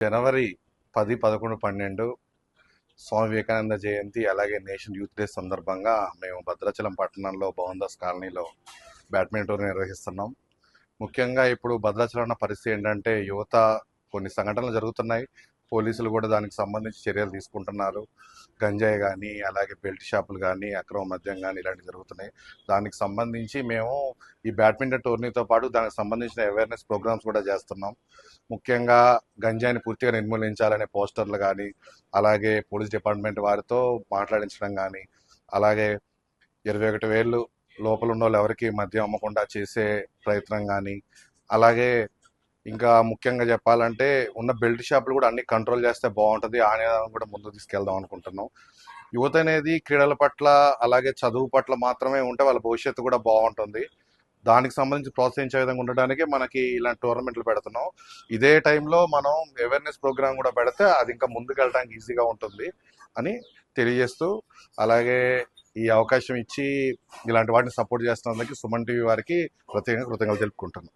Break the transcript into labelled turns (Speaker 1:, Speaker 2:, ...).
Speaker 1: జనవరి 10, 11, 12 స్వామి వివేకానంద జయంతి అలాగే national youth day సందర్భంగా మేము భద్రాచలం పట్టణంలో బౌందర్స్ కాలనీలో బ్యాడ్మింటన్ టోర్నీ నిర్వహిస్తున్నాం. ముఖ్యంగా ఇప్పుడు భద్రాచలం ఉన్న పరిస్థితి ఏంటంటే యువత కొన్ని సంఘటనలు జరుగుతున్నాయి. పోలీసులు కూడా దానికి సంబంధించి చర్యలు తీసుకుంటున్నారు. గంజాయి కానీ అలాగే బెల్ట్ షాపులు కానీ అక్రమ మద్యం కానీ ఇలాంటివి జరుగుతున్నాయి. దానికి సంబంధించి మేము ఈ బ్యాడ్మింటన్ టోర్నీతో పాటు దానికి సంబంధించిన అవేర్నెస్ ప్రోగ్రామ్స్ కూడా చేస్తున్నాం. ముఖ్యంగా గంజాయిని పూర్తిగా నిర్మూలించాలనే పోస్టర్లు కానీ అలాగే పోలీస్ డిపార్ట్మెంట్ వారితో మాట్లాడించడం కానీ అలాగే 21,000 లోపల ఉన్న వాళ్ళు ఎవరికి మద్యం అమ్మకుండా చేసే ప్రయత్నం కానీ అలాగే ఇంకా ముఖ్యంగా చెప్పాలంటే ఉన్న బెల్ట్ షాపులు కూడా అన్ని కంట్రోల్ చేస్తే బాగుంటుంది. ఆ నినాదం కూడా ముందుకు తీసుకెళ్దాం అనుకుంటున్నాం. యువత అనేది క్రీడల పట్ల అలాగే చదువు పట్ల మాత్రమే ఉంటే వాళ్ళ భవిష్యత్తు కూడా బాగుంటుంది. దానికి సంబంధించి ప్రోత్సహించే విధంగా ఉండడానికి మనకి ఇలాంటి టోర్నమెంట్లు పెడుతున్నాం. ఇదే టైంలో మనం అవేర్నెస్ ప్రోగ్రామ్ కూడా పెడితే అది ఇంకా ముందుకు వెళ్ళడానికి ఈజీగా ఉంటుంది అని తెలియజేస్తూ, అలాగే ఈ అవకాశం ఇచ్చి ఇలాంటి వాటిని సపోర్ట్ చేస్తున్నందుకు సుమన్ టీవీ వారికి ప్రత్యేకంగా కృతజ్ఞతలు తెలుపుకుంటున్నాం.